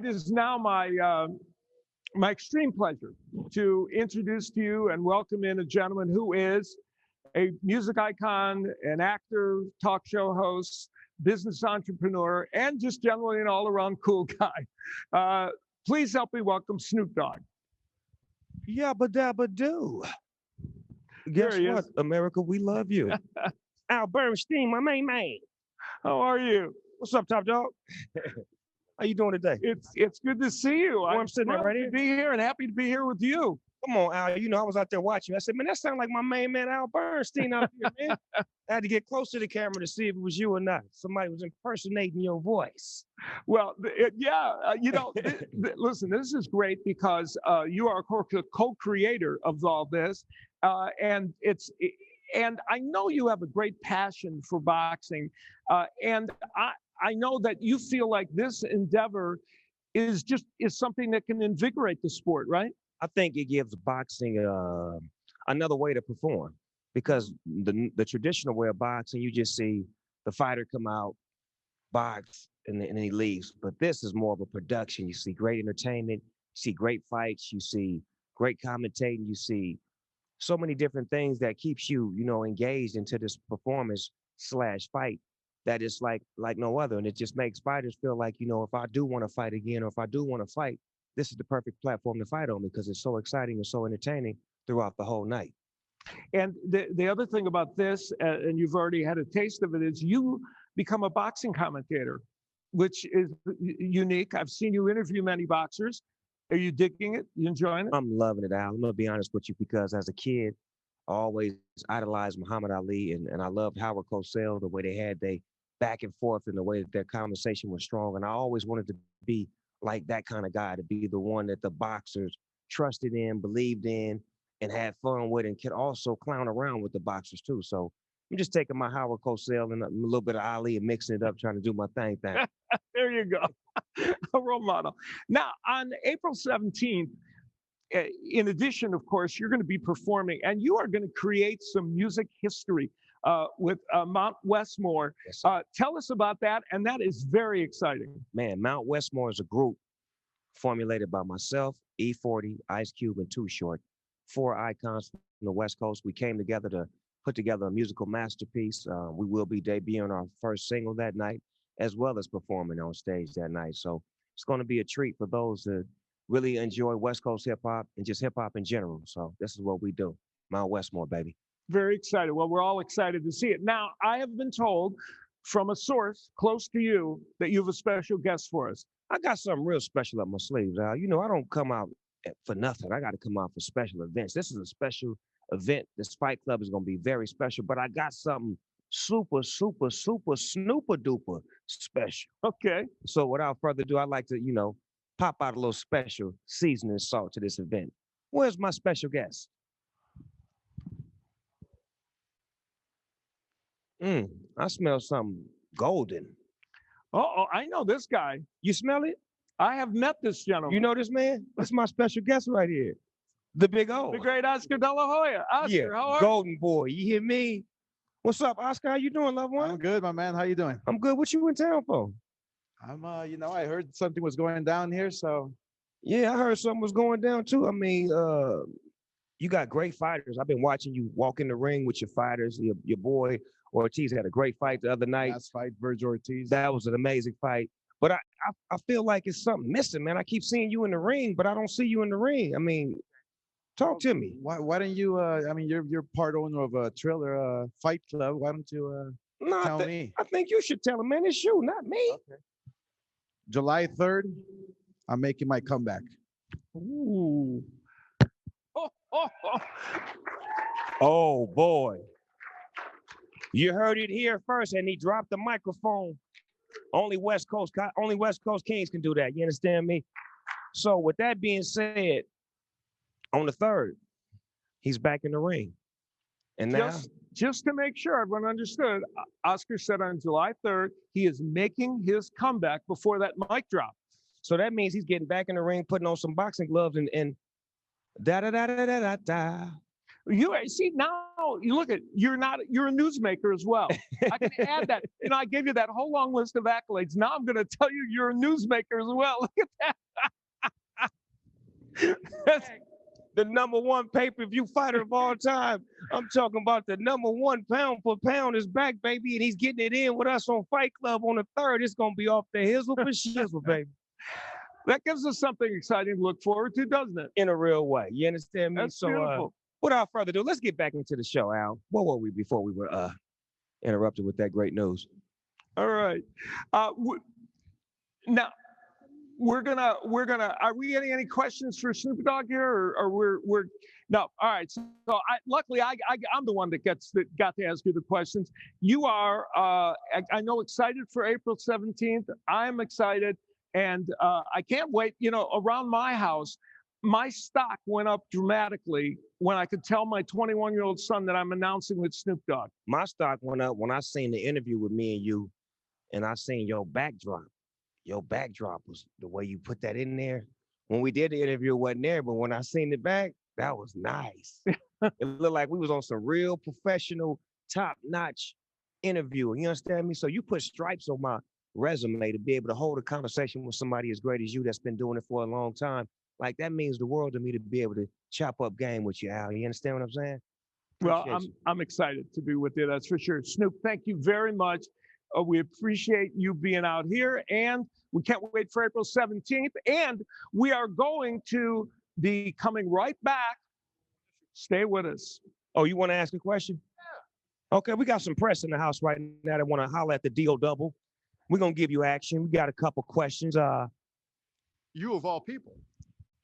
it is now my extreme pleasure to introduce to you and welcome in a gentleman who is a music icon, an actor, talk show host, business entrepreneur, and just generally an all-around cool guy. Please help me welcome Snoop Dogg. Yabba dabba do. There Guess he what, is. America? We love you. Al Bernstein, my main man. How are you? What's up, top dog? How you doing today? It's good to see you. I'm sitting there right to here. be here and happy to be here with you. Come on, Al. You know, I was out there watching. I said, man, that sounds like my main man, Al Bernstein out here, man. I had to get close to the camera to see if it was you or not. Somebody was impersonating your voice. Well, listen, this is great because you are a co-creator of all this, and I know you have a great passion for boxing, and I know that you feel like this endeavor is something that can invigorate the sport, right? I think it gives boxing another way to perform, because the traditional way of boxing, you just see the fighter come out, box, and then he leaves. But this is more of a production. You see great entertainment, you see great fights, you see great commentating, you see so many different things that keeps you, engaged into this performance / fight that is like no other. And it just makes fighters feel like, if I do want to fight again, or if I do want to fight, this is the perfect platform to fight on, because it's so exciting and so entertaining throughout the whole night. And the other thing about this, and you've already had a taste of it, is you become a boxing commentator, which is unique. I've seen you interview many boxers. Are you digging it? You enjoying it? I'm loving it, Al. I'm going to be honest with you, because as a kid, I always idolized Muhammad Ali, and I loved Howard Cosell, the way they had they back and forth, and the way that their conversation was strong. And I always wanted to be like that kind of guy, to be the one that the boxers trusted in, believed in, and had fun with, and could also clown around with the boxers too. So I'm just taking my Howard Cosell and a little bit of Ali and mixing it up, trying to do my thing. There you go. A role model. Now, on April 17th, in addition, of course, you're going to be performing, and you are going to create some music history with Mount Westmore. Yes. Tell us about that, and that is very exciting. Man, Mount Westmore is a group formulated by myself, E40, Ice Cube, and Too Short, 4 icons from the West Coast. We came together to put together a musical masterpiece. We will be debuting our first single that night, as well as performing on stage that night. So it's going to be a treat for those that really enjoy West Coast hip hop and just hip hop in general. So this is what we do. Mount Westmore, baby. Very excited. Well, we're all excited to see it. Now, I have been told from a source close to you that you have a special guest for us. I got something real special up my sleeves, Al. I don't come out for nothing. I got to come out for special events. This is a special event. This fight club is going to be very special, but I got something super, super, super, snooper duper special. Okay. So without further ado, I'd like to, pop out a little special seasoning salt to this event. Where's my special guest? I smell something golden. Oh, I know this guy. You smell it? I have met this gentleman. You know this man? That's my special guest right here. The big O. The great Oscar De La Hoya. Oscar, Yeah, how are golden boy. You hear me? What's up, Oscar? How you doing, loved one? I'm good, my man. How you doing? I'm good. What you in town for? I'm, I heard something was going down here, so. Yeah, I heard something was going down too. I mean, you got great fighters. I've been watching you walk in the ring with your fighters. Your boy Ortiz had a great fight the other night. Last fight, Virgil Ortiz. That was an amazing fight. But I feel like it's something missing, man. I keep seeing you in the ring, but I don't see you in the ring. I mean, talk to me. Why don't you? You're part owner of a Triller Fight Club. Why don't you tell me? I think you should tell him, man. It's you, not me. Okay. July 3rd, I'm making my comeback. Ooh. Oh boy. You heard it here first, and he dropped the microphone. Only West Coast Kings can do that. You understand me? So with that being said, on the 3rd, he's back in the ring. And now, just to make sure everyone understood, Oscar said on July 3rd, he is making his comeback before that mic drop. So that means he's getting back in the ring, putting on some boxing gloves, and da da da da da da da. You see now, you look at you're a newsmaker as well. I can add that. I gave you that whole long list of accolades. Now I'm going to tell you you're a newsmaker as well. Look at that. That's The #1 pay-per-view fighter of all time. I'm talking about the #1 pound for pound is back, baby, and he's getting it in with us on Fight Club on the 3rd. It's gonna be off the hizzle for shizzle, baby. That gives us something exciting to look forward to, doesn't it? In a real way. You understand me? That's So beautiful. without further ado, let's get back into the show, Al. What were we before we were interrupted with that great news? All right. Now we're gonna. Are we getting any questions for Snoop Dogg here, or we're no? All right. So luckily I'm the one that got to ask you the questions. You are I know excited for April 17th. I'm excited, and I can't wait. Around my house, my stock went up dramatically when I could tell my 21-year-old son that I'm announcing with Snoop Dogg. My stock went up when I seen the interview with me and you, and I seen your backdrop. Your backdrop was the way you put that in there. When we did the interview, it wasn't there, but when I seen it back, that was nice. It looked like we was on some real professional, top-notch interview. You understand me? So you put stripes on my resume to be able to hold a conversation with somebody as great as you that's been doing it for a long time. Like, that means the world to me to be able to chop up game with you, Al. You understand what I'm saying? Well, Appreciate you. I'm excited to be with you. That's for sure. Snoop, thank you very much. We appreciate you being out here, and we can't wait for April 17th. And we are going to be coming right back. Stay with us. Oh, you want to ask a question? Yeah. Okay, we got some press in the house right now that want to holler at the DO double. We're going to give you action. We got a couple questions. You of all people.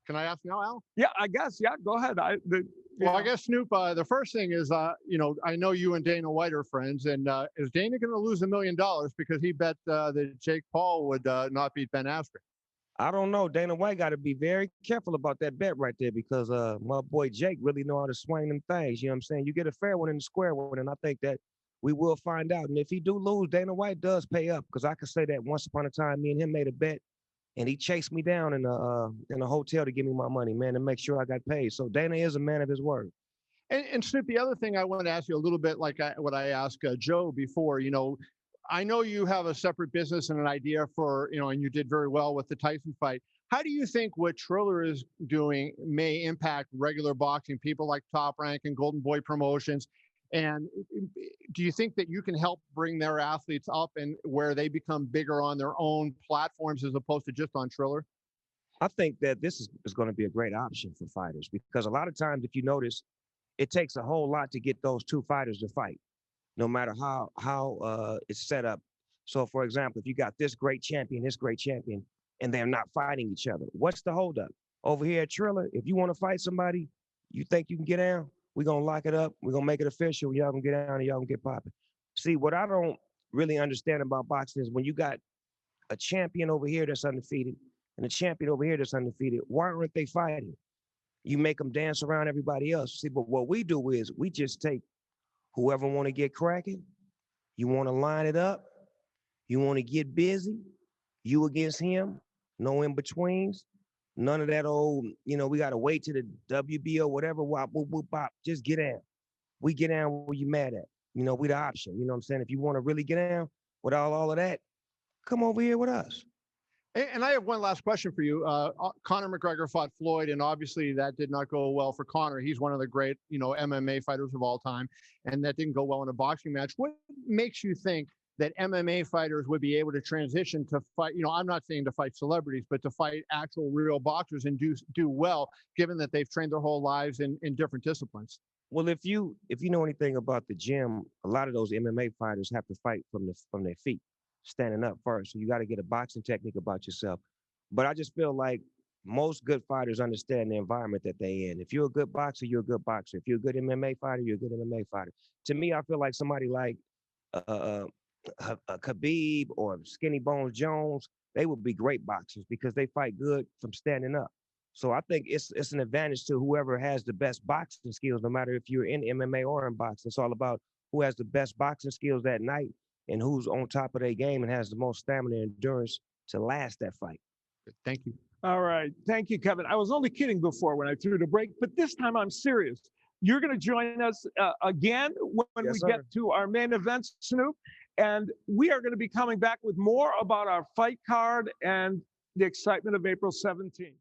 Can I ask now, Al? Yeah, I guess. Yeah, go ahead. I guess, Snoop, the first thing is, I know you and Dana White are friends, and is Dana going to lose $1 million because he bet that Jake Paul would not beat Ben Askren? I don't know. Dana White got to be very careful about that bet right there because my boy Jake really know how to swing them things. You know what I'm saying? You get a fair one and a square one, and I think that we will find out. And if he do lose, Dana White does pay up because I could say that once upon a time, me and him made a bet. And he chased me down in a hotel to give me my money, man, to make sure I got paid. So Dana is a man of his word. And Snoop, the other thing I wanted to ask you a little bit like what I asked Joe before, I know you have a separate business and an idea for, and you did very well with the Tyson fight. How do you think what Triller is doing may impact regular boxing, people like Top Rank and Golden Boy Promotions? And do you think that you can help bring their athletes up and where they become bigger on their own platforms as opposed to just on Triller? I think that this is going to be a great option for fighters because a lot of times, if you notice, it takes a whole lot to get those two fighters to fight, no matter how it's set up. So, for example, if you got this great champion, and they're not fighting each other, what's the holdup? Over here at Triller, if you want to fight somebody, you think you can get down? We're going to lock it up. We're going to make it official. Y'all going to get down and y'all going to get popping. See, what I don't really understand about boxing is when you got a champion over here that's undefeated and a champion over here that's undefeated, why aren't they fighting? You make them dance around everybody else. See, but what we do is we just take whoever want to get cracking, you want to line it up, you want to get busy, you against him, no in-betweens. None of that old, we got to wait to the WBO, whatever, wop, whoop, whoop, bop. Just get down. We get down where you mad at. We the option. You know what I'm saying? If you want to really get down without all of that, come over here with us. And I have one last question for you. Conor McGregor fought Floyd, and obviously that did not go well for Conor. He's one of the great, MMA fighters of all time, and that didn't go well in a boxing match. What makes you think that MMA fighters would be able to transition to fight, I'm not saying to fight celebrities, but to fight actual real boxers and do well, given that they've trained their whole lives in different disciplines? Well, if you know anything about the gym, a lot of those MMA fighters have to fight from their feet, standing up first. So you got to get a boxing technique about yourself. But I just feel like most good fighters understand the environment that they're in. If you're a good boxer, you're a good boxer. If you're a good MMA fighter, you're a good MMA fighter. To me, I feel like somebody like Khabib or Skinny Bones Jones, they would be great boxers because they fight good from standing up. So I think it's an advantage to whoever has the best boxing skills, no matter if you're in MMA or in boxing. It's all about who has the best boxing skills that night and who's on top of their game and has the most stamina and endurance to last that fight. Thank you. All right. Thank you, Kevin. I was only kidding before when I threw the break, but this time I'm serious. you're going to join us again when Yes, we get sir. to our main event, Snoop. And we are going to be coming back with more about our fight card and the excitement of April 17th.